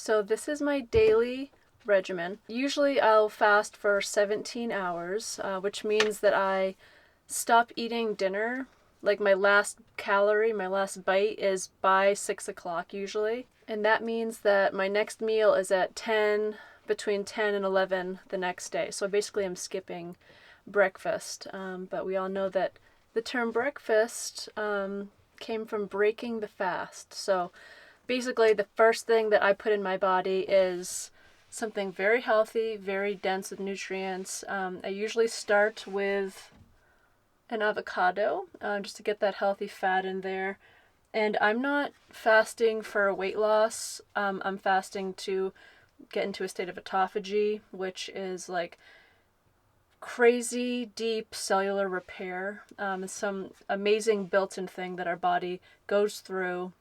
So this is my daily regimen. Usually I'll fast for 17 hours, which means that I stop eating dinner. Like my last calorie, my last bite is by 6 o'clock usually. And that means that my next meal is at 10, between 10 and 11 the next day. So basically I'm skipping breakfast. But we all know that the term breakfast came from breaking the fast. So basically the first thing that I put in my body is something very healthy, very dense with nutrients. I usually start with an avocado, just to get that healthy fat in there. And I'm not fasting for weight loss. I'm fasting to get into a state of autophagy, which is like crazy deep cellular repair. It's some amazing built-in thing that our body goes through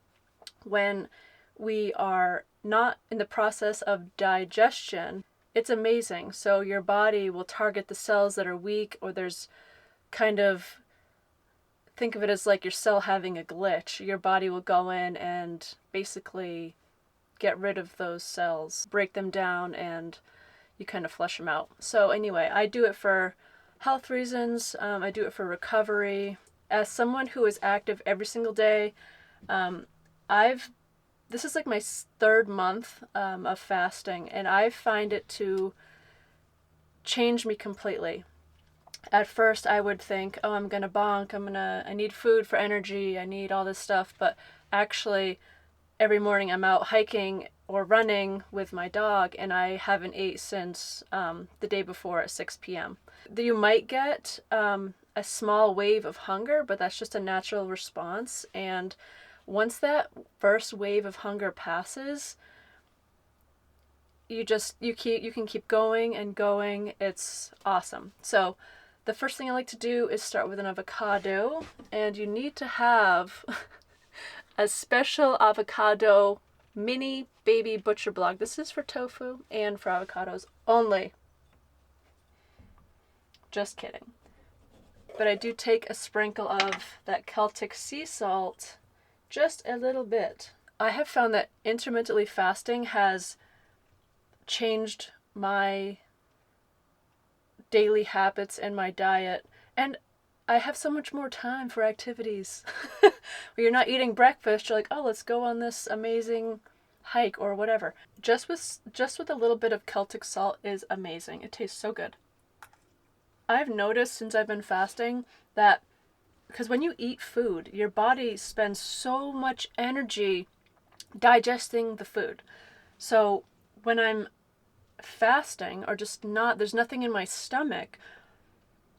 when we are not in the process of digestion. It's amazing. So your body will target the cells that are weak, or there's kind of, think of it as like your cell having a glitch. Your body will go in and basically get rid of those cells, break them down, and you kind of flush them out. So anyway, I do it for health reasons. I do it for recovery. As someone who is active every single day, this is like my third month of fasting, and I find it to change me completely. At first I would think, oh, I'm gonna bonk, I need food for energy, I need all this stuff, but actually every morning I'm out hiking or running with my dog, and I haven't ate since the day before at 6 p.m. You might get a small wave of hunger, but that's just a natural response, and once that first wave of hunger passes, you can keep going and going. It's awesome. So the first thing I like to do is start with an avocado, and you need to have a special avocado mini baby butcher block. This is for tofu and for avocados only. Just kidding. But I do take a sprinkle of that Celtic sea salt, just a little bit. I have found that intermittently fasting has changed my daily habits and my diet, and I have so much more time for activities. When you're not eating breakfast, you're like, oh, let's go on this amazing hike or whatever. Just with a little bit of Celtic salt is amazing. It tastes so good. I've noticed since I've been fasting that because when you eat food, your body spends so much energy digesting the food. So when I'm fasting or just not, there's nothing in my stomach,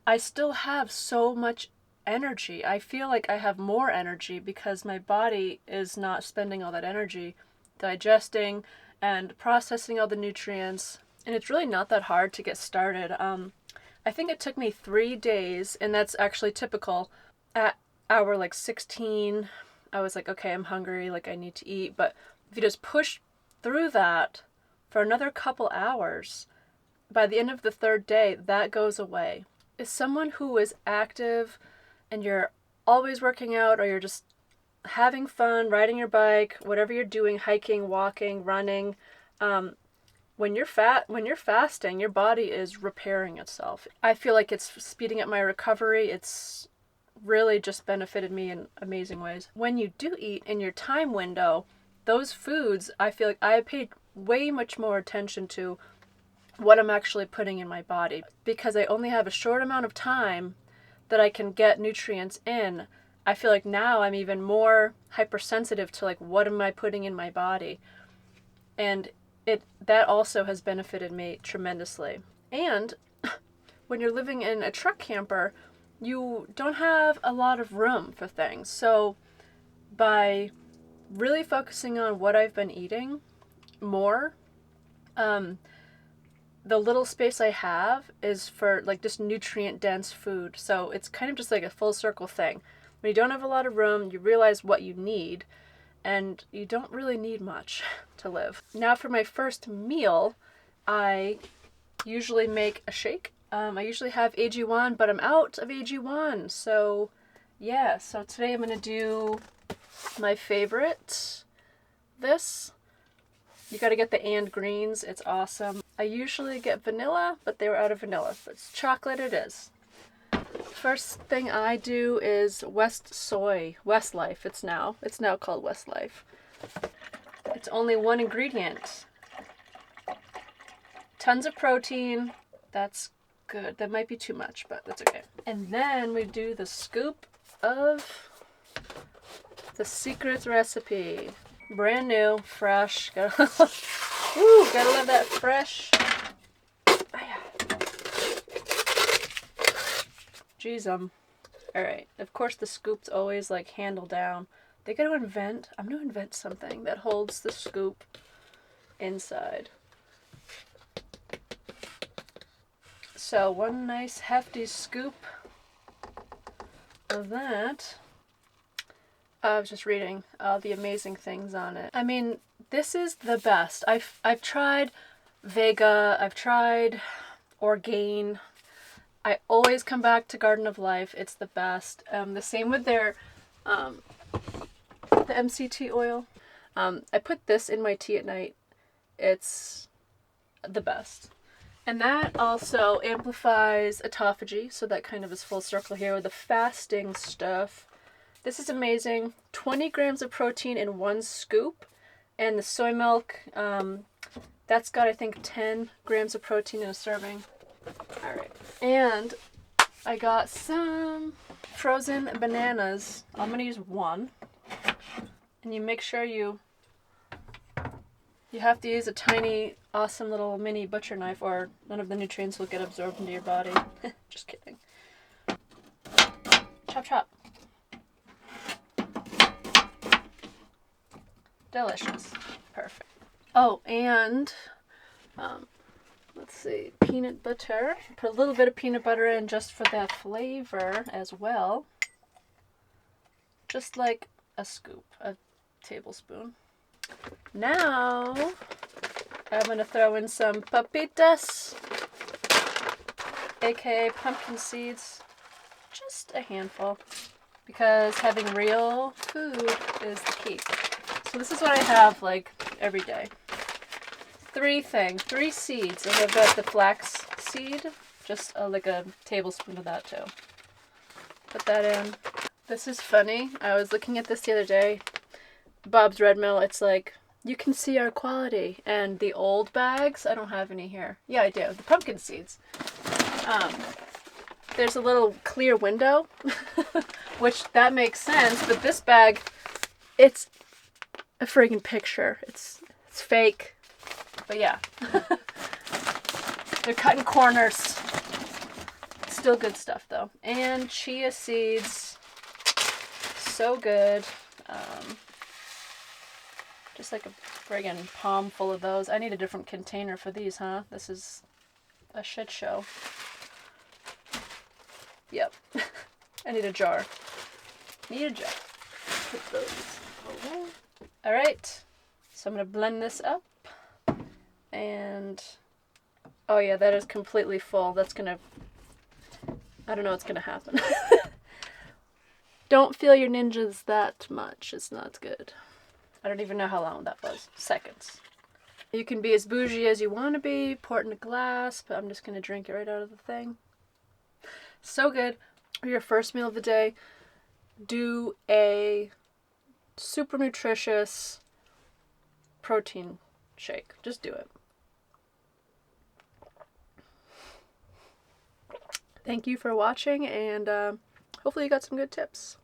I still have so much energy. I feel like I have more energy because my body is not spending all that energy digesting and processing all the nutrients. And it's really not that hard to get started. I think it took me 3 days, and that's actually typical. At hour like 16, I was like, okay, I'm hungry, like I need to eat. But if you just push through that for another couple hours, by the end of the third day, that goes away. As someone who is active and you're always working out, or you're just having fun, riding your bike, whatever you're doing, hiking, walking, running, when you're fasting, your body is repairing itself. I feel like it's speeding up my recovery. It's really just benefited me in amazing ways. When you do eat in your time window, those foods, I feel like I paid way much more attention to what I'm actually putting in my body, because I only have a short amount of time that I can get nutrients in. I feel like now I'm even more hypersensitive to like, what am I putting in my body? And that also has benefited me tremendously. And when you're living in a truck camper, you don't have a lot of room for things. So by really focusing on what I've been eating more, the little space I have is for like just nutrient dense food. So it's kind of just like a full circle thing. When you don't have a lot of room, you realize what you need, and you don't really need much to live. Now for my first meal, I usually make a shake. I usually have AG1, but I'm out of AG1. So yeah, so today I'm going to do my favorite, this. You gotta get the and greens. It's awesome. I usually get vanilla, but they were out of vanilla. But it's chocolate it is. First thing I do is Westlife. It's now called Westlife. It's only one ingredient. Tons of protein. That's good. That might be too much, but that's okay. And then we do the scoop of the secret recipe. Brand new, fresh. Gotta love that fresh. Jeez, alright. Of course the scoop's always like handle down. I'm gonna invent something that holds the scoop inside. So one nice hefty scoop of that. I was just reading all the amazing things on it. I mean, this is the best. I've tried Vega, I've tried Orgain. I always come back to Garden of Life. It's the best. The same with their the MCT oil. I put this in my tea at night. It's the best. And that also amplifies autophagy, so that kind of is full circle here with the fasting stuff. This is amazing. 20 grams of protein in one scoop. And the soy milk, that's got, I think, 10 grams of protein in a serving. Alright. And I got some frozen bananas. I'm going to use one. And you make sure you have to use a tiny, awesome little mini butcher knife or none of the nutrients will get absorbed into your body. Just kidding. Chop chop. Delicious. Perfect. Oh, and let's see, peanut butter. Put a little bit of peanut butter in just for that flavor as well. Just like a scoop, a tablespoon. Now, I'm going to throw in some papitas, aka pumpkin seeds. Just a handful, because having real food is the key. So this is what I have, like, every day. Three seeds. And I've got the flax seed, just like a tablespoon of that too. Put that in. This is funny. I was looking at this the other day. Bob's Red Mill, it's like, you can see our quality. And the old bags, I don't have any here. Yeah, I do. The pumpkin seeds. There's a little clear window, which that makes sense, but this bag, it's a friggin' picture. It's fake. But yeah. They're cutting corners. Still good stuff though. And chia seeds. So good. Just like a friggin' palm full of those. I need a different container for these, huh? This is a shit show. Yep. I need a jar. Put those away. Alright. So I'm going to blend this up. And oh yeah, that is completely full. That's going to, I don't know what's going to happen. Don't feel your ninjas that much. It's not good. I don't even know how long that was. Seconds. You can be as bougie as you want to be. Pour it in a glass, but I'm just going to drink it right out of the thing. So good. For your first meal of the day, do a super nutritious protein shake. Just do it. Thank you for watching, and hopefully you got some good tips.